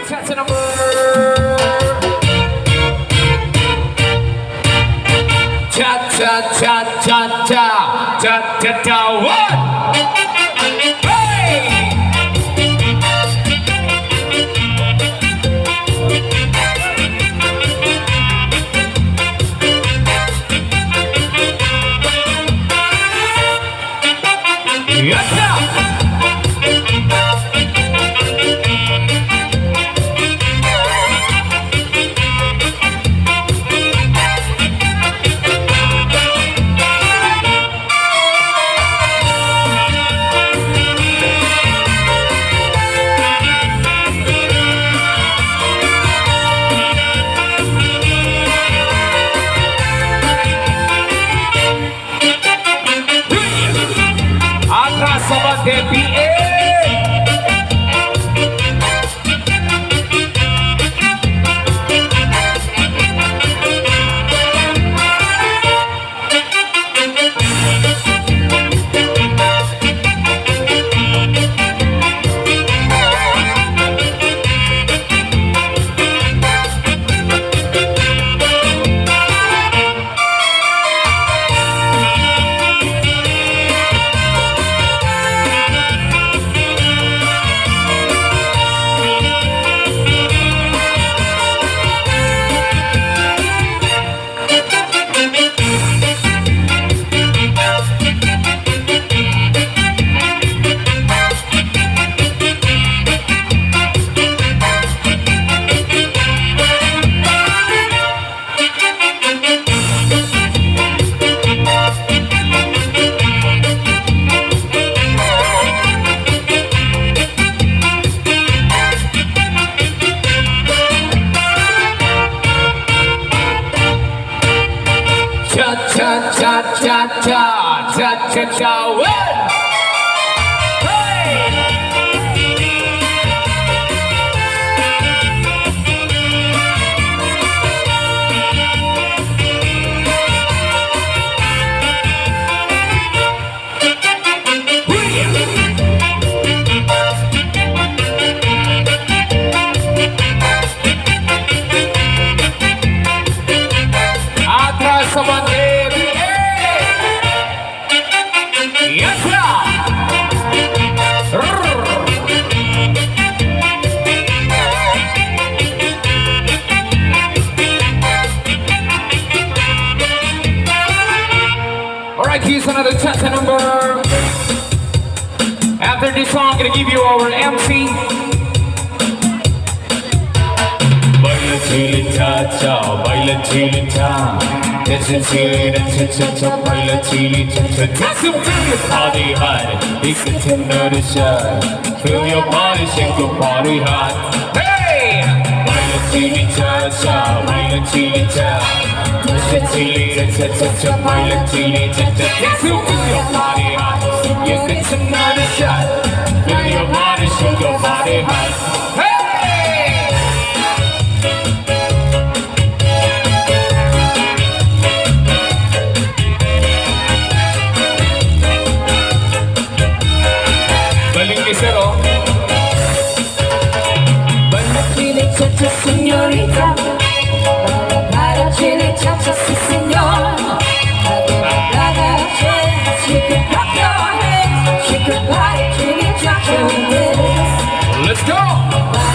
That's the number. Cha cha cha cha cha cha cha cha one. Hey! Yes, sir. Sama BNs. Cha-cha-cha, well! Hey! Atrás sa bandera. Yes, sir. All right, here's another cha-cha number. After this song, I'm gonna give you our MC. Baila chili cha-cha, baila chili cha. Listen chili, cha-cha-cha, baila chili cha-cha. Party hard, it's the tender to shine. Feel your body shake, your body hot. Hey! Baila chili cha-cha, baila chili cha. Listen chili, cha-cha-cha, baila chili cha-cha. Feel your body hot, it's the tender to shine. Feel your body shake, your body hot. Hey! Zero. Baila chile cha-cha, señorita. Baila chile cha-cha, sí, señor. Baila chile, shake it, rock your hands. Shake your body, chile cha-cha, yes. Let's go.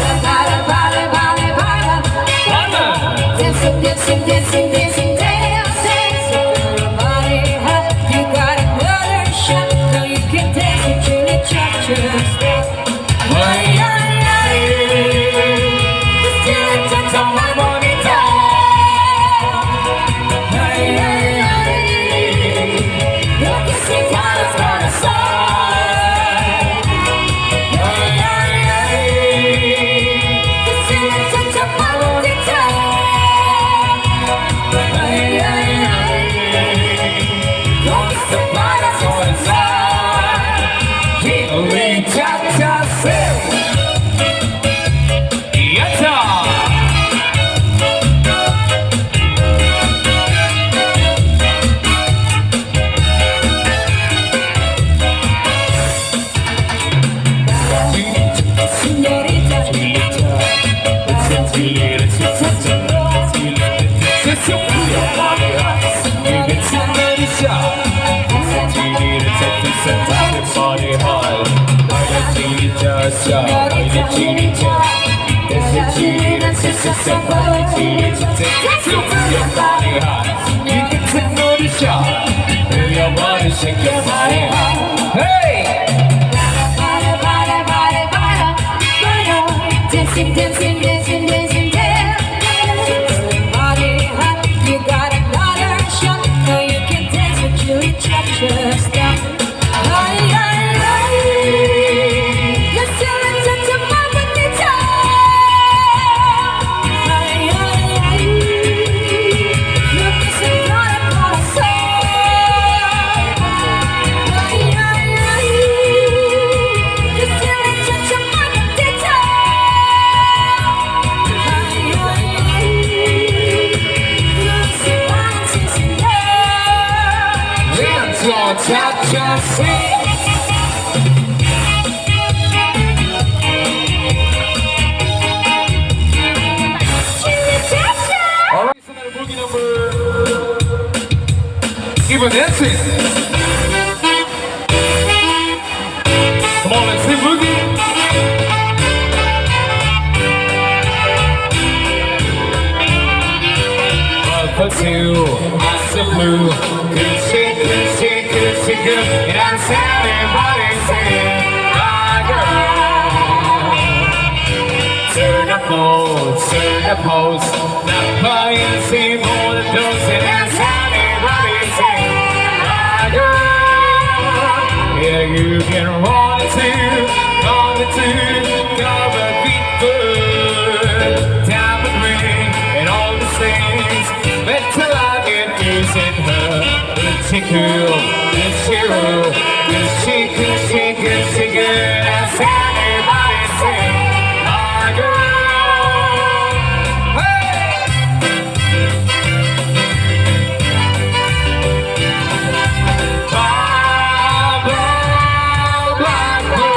señorita, baila chile, danza, salsa, baila chile, cha-cha. Your body hot, you get to know the shot. Move your body, shake your body hot. Hey! Baila, baila, baila, baila, baila. Dancing, dancing, dancing, dancing, dance. Body hot, you got another shot. Now you can dance with Julie, cha-cha, stop. Ay, ay, ay. Let's do it, cha-cha, mama, cha-cha. Ay, ay, ay. Look, it's a corazón. Ay, ay, ay. Let's do it, cha-cha, mama, cha-cha. Ay, ay, ay. Look, it's a Dance on cha-cha, sing. All right, so that boogie number. Keep on dancing. Come on, let's sing boogie. Up for two, eyes are blue. Good shit, good shit, good shit, good. And I'm sad, everybody saying, my girl. Turn up low, turn up host. Not buying, see more than those. And I'm sad, everybody saying, my girl. Yeah, you can run it too, cover beat good. Diamond ring and all the things. But till I get using her. Good she cool, good she rule. Good she, good she, good she good. That's how everybody sing, my girl. Hey! Blah, blah, blah, blah.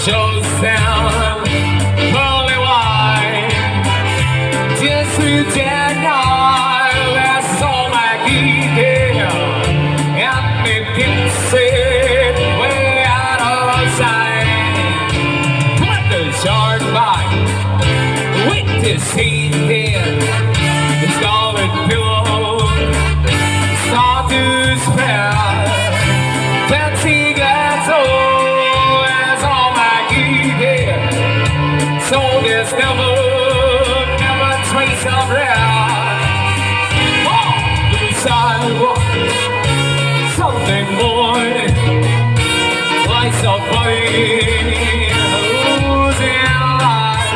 Shows down, holy wine, just through dead night, that's all I get. And me gets it way out of sight. Let the shark bite, with this heat in, the scarlet pillow, start to spread, fancy glass so there's never trace of red on the sidewalk. Something more like somebody who's in life.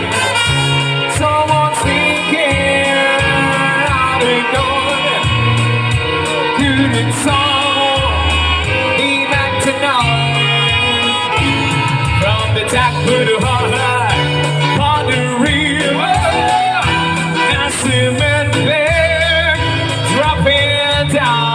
Someone's thinking how they gone. Couldn't someone be back tonight? From the tap to the heart. Cement bag dropping down.